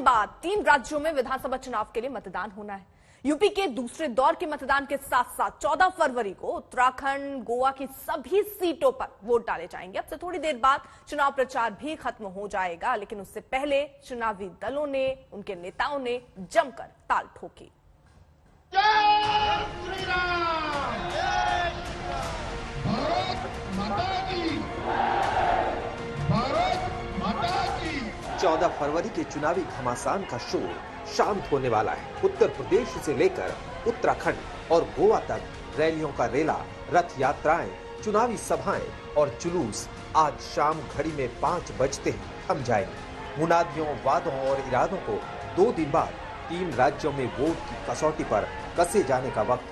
बाद 3 राज्यों में विधानसभा चुनाव के लिए मतदान होना है। यूपी के दूसरे दौर के मतदान के साथ साथ 14 फरवरी को उत्तराखंड, गोवा की सभी सीटों पर वोट डाले जाएंगे। अब से थोड़ी देर बाद चुनाव प्रचार भी खत्म हो जाएगा, लेकिन उससे पहले चुनावी दलों ने, उनके नेताओं ने जमकर ताल ठोकी। जय श्री राम, भारत माता की, भारत माता की। 14 फरवरी के चुनावी घमासान का शोर शांत होने वाला है। उत्तर प्रदेश से लेकर उत्तराखंड और गोवा तक रैलियों का रेला, रथ यात्राएं, चुनावी सभाएं और जुलूस आज शाम घड़ी में 5 बजते ही थम जाएंगे। मुनादियों, वादों और इरादों को 2 दिन बाद 3 राज्यों में वोट की कसौटी पर कसे जाने का वक्त।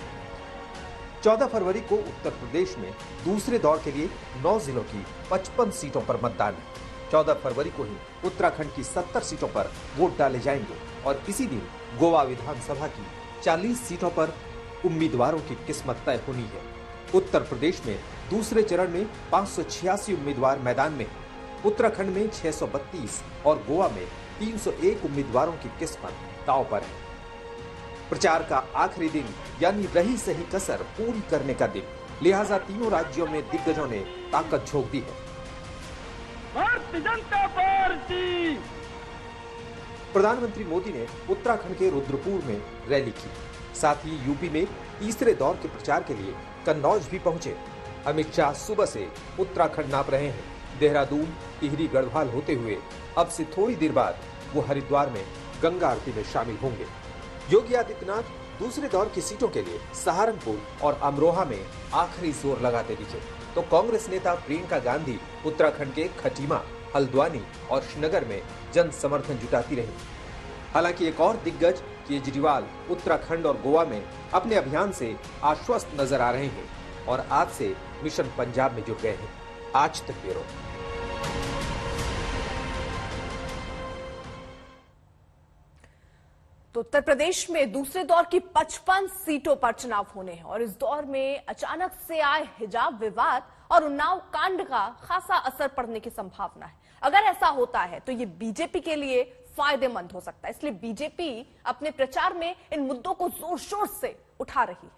14 फरवरी को उत्तर प्रदेश में दूसरे दौर के लिए 9 जिलों की 55 सीटों पर मतदान है। 14 फरवरी को ही उत्तराखंड की 70 सीटों पर वोट डाले जाएंगे और इसी दिन गोवा विधानसभा की 40 सीटों पर उम्मीदवारों की किस्मत तय होनी है। उत्तर प्रदेश में दूसरे चरण में 586 उम्मीदवार मैदान में, उत्तराखंड में 632 और गोवा में 301 उम्मीदवारों की किस्मत दांव पर है। प्रचार का आखिरी दिन यानी रही सही कसर पूरी करने का दिन, लिहाजा तीनों राज्यों में दिग्गजों ने ताकत झोंक दी है। भारतीय जनता पार्टी। प्रधानमंत्री मोदी ने उत्तराखंड के रुद्रपुर में रैली की, साथ ही यूपी में तीसरे दौर के प्रचार के लिए कन्नौज भी पहुंचे। अमित शाह सुबह से उत्तराखंड नाप रहे हैं। देहरादून, टिहरी, गढ़वाल होते हुए अब से थोड़ी देर बाद वो हरिद्वार में गंगा आरती में शामिल होंगे। योगी आदित्यनाथ दूसरे दौर की सीटों के लिए सहारनपुर और अमरोहा में आखिरी जोर लगाते दिखे, तो कांग्रेस नेता प्रियंका गांधी उत्तराखंड के खटीमा, हल्द्वानी और श्रीनगर में जन समर्थन जुटाती रही। हालांकि एक और दिग्गज केजरीवाल उत्तराखंड और गोवा में अपने अभियान से आश्वस्त नजर आ रहे हैं और आज से मिशन पंजाब में जुट गए हैं। आज तक ब्यूरो। तो उत्तर प्रदेश में दूसरे दौर की 55 सीटों पर चुनाव होने हैं और इस दौर में अचानक से आए हिजाब विवाद और उन्नाव कांड का खासा असर पड़ने की संभावना है। अगर ऐसा होता है तो ये बीजेपी के लिए फायदेमंद हो सकता है, इसलिए बीजेपी अपने प्रचार में इन मुद्दों को जोर शोर से उठा रही है।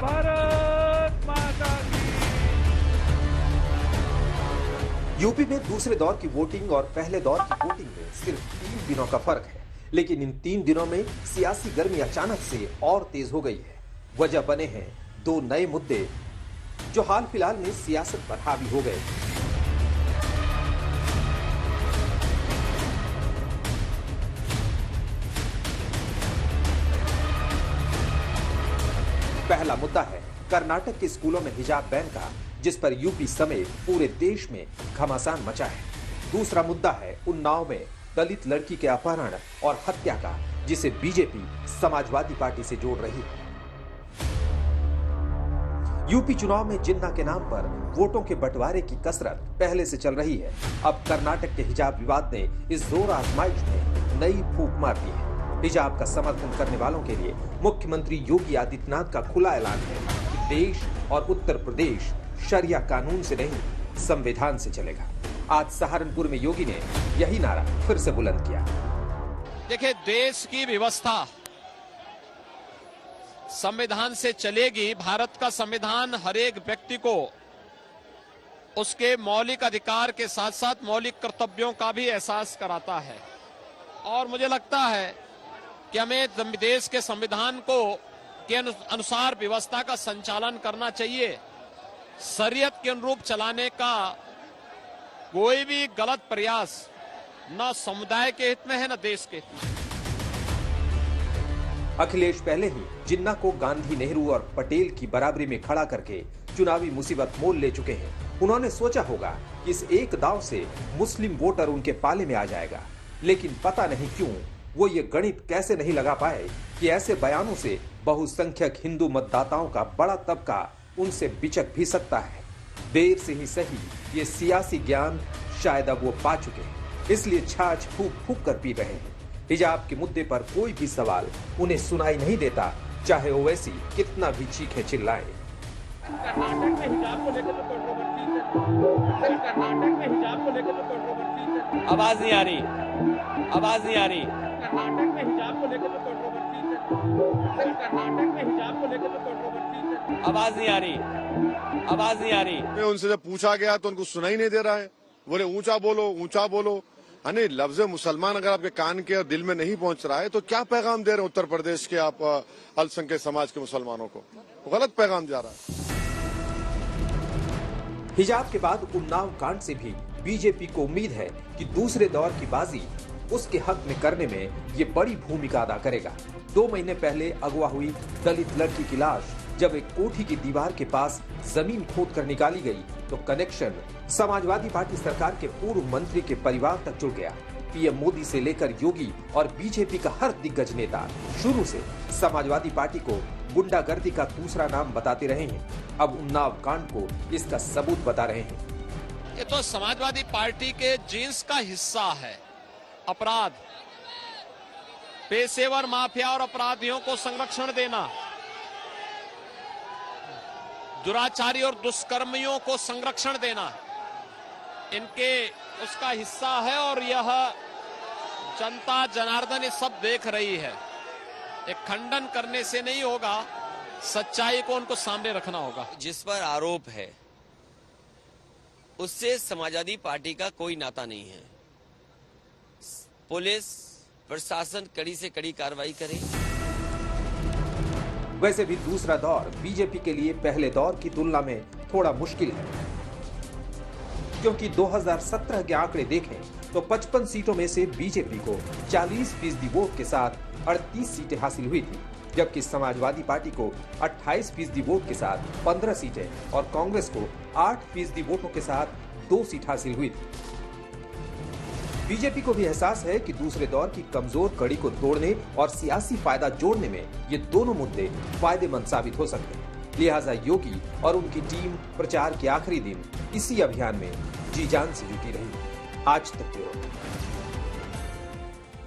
भारत माता की। यूपी में दूसरे दौर की वोटिंग और पहले दौर की वोटिंग में सिर्फ 3 दिनों का फर्क है, लेकिन इन 3 दिनों में सियासी गर्मी अचानक से और तेज हो गई है। वजह बने हैं 2 नए मुद्दे जो हाल फिलहाल में सियासत पर हावी हो गए। पहला मुद्दा है कर्नाटक के स्कूलों में हिजाब बैन का, जिस पर यूपी समेत पूरे देश में घमासान मचा है। दूसरा मुद्दा है उन्नाव में दलित लड़की के अपहरण और हत्या का, जिसे बीजेपी समाजवादी पार्टी से जोड़ रही है। यूपी चुनाव में जिन्ना के नाम पर वोटों के बंटवारे की कसरत पहले से चल रही है। अब कर्नाटक के हिजाब विवाद ने इस जोर आजमाइश में नई फूंक मार दी है। हिजाब का समर्थन करने वालों के लिए मुख्यमंत्री योगी आदित्यनाथ का खुला ऐलान है कि देश और उत्तर प्रदेश शरिया कानून से नहीं, संविधान से चलेगा। आज सहारनपुर में योगी ने यही नारा फिर से बुलंद किया। देखिए, देश की व्यवस्था संविधान से चलेगी। भारत का संविधान हर एक व्यक्ति को उसके मौलिक अधिकार के साथ साथ मौलिक कर्तव्यों का भी एहसास कराता है और मुझे लगता है कि हमें देश के संविधान को के अनुसार व्यवस्था का संचालन करना चाहिए। शरीयत के अनुरूप चलाने का कोई भी गलत प्रयास न समुदाय के हित में है न देश के हित में। अखिलेश पहले ही जिन्ना को गांधी, नेहरू और पटेल की बराबरी में खड़ा करके चुनावी मुसीबत मोल ले चुके हैं। उन्होंने सोचा होगा कि इस एक दांव से मुस्लिम वोटर उनके पाले में आ जाएगा, लेकिन पता नहीं क्यों वो ये गणित कैसे नहीं लगा पाए कि ऐसे बयानों से बहुसंख्यक हिंदू मतदाताओं का बड़ा तबका उनसे बिचक भी सकता है। देर से ही सही ये सियासी ज्ञान शायद अब वो पा चुके हैं, इसलिए छाछ फूक फूक कर पी रहे हैं। हिजाब के मुद्दे पर कोई भी सवाल उन्हें सुनाई नहीं देता, चाहे ओवैसी कितना भी चीखे चिल्लाए। कर्नाटक में हिजाब को लेकर जो कंट्रोवर्सी कर्नाटक में हिजाब को लेकर जो कंट्रोवर्सी आवाज नहीं आ रही, आवाज नहीं आ रही। कर्नाटक में हिजाब को लेकर जो कंट्रोवर्सी कर्नाटक में हिजाब को लेकर जो कंट्रोवर्सी आवाज नहीं आ रही, आवाज नहीं आ रही। में उनसे जब पूछा गया तो उनको सुनाई नहीं दे रहा है, बोले ऊंचा बोलो ऊंचा बोलो। यानी लफ्ज मुसलमान अगर आपके कान के और दिल में नहीं पहुंच रहा है तो क्या पैगाम दे रहे हैं उत्तर प्रदेश के आप अल्पसंख्यक समाज के मुसलमानों को? गलत पैगाम जा रहा है। हिजाब के बाद उन्नाव कांड से भी बीजेपी को उम्मीद है कि दूसरे दौर की बाजी उसके हक में करने में ये बड़ी भूमिका अदा करेगा। 2 महीने पहले अगवा हुई दलित लड़की की लाश जब एक कोठी की दीवार के पास जमीन खोद कर निकाली गई तो कनेक्शन समाजवादी पार्टी सरकार के पूर्व मंत्री के परिवार तक जुड़ गया। पीएम मोदी से लेकर योगी और बीजेपी का हर दिग्गज नेता शुरू से समाजवादी पार्टी को गुंडागर्दी का दूसरा नाम बताते रहे हैं। अब उन्नाव कांड को इसका सबूत बता रहे हैं। ये तो समाजवादी पार्टी के जीन्स का हिस्सा है। अपराध, पेशेवर माफिया और अपराधियों को संरक्षण देना, दुराचारी और दुष्कर्मियों को संरक्षण देना, इनके उसका हिस्सा है। और यह जनता जनार्दन ये सब देख रही है। एक खंडन करने से नहीं होगा, सच्चाई को उनको सामने रखना होगा। जिस पर आरोप है उससे समाजवादी पार्टी का कोई नाता नहीं है। पुलिस प्रशासन कड़ी से कड़ी कार्रवाई करे। वैसे भी दूसरा दौर बीजेपी के लिए पहले दौर की तुलना में थोड़ा मुश्किल है, क्योंकि 2017 के आंकड़े देखें तो 55 सीटों में से बीजेपी को 40% वोट के साथ 38 सीटें हासिल हुई थी, जबकि समाजवादी पार्टी को 28% वोट के साथ 15 सीटें और कांग्रेस को 8% वोटों के साथ 2 सीट हासिल हुई थी। बीजेपी को भी एहसास है कि दूसरे दौर की कमजोर कड़ी को तोड़ने और सियासी फायदा जोड़ने में ये दोनों मुद्दे फायदेमंद साबित हो सकते हैं। लिहाजा योगी और उनकी टीम प्रचार के आखिरी दिन इसी अभियान में जी जान से जुटी रही। आज तक ब्यूरो।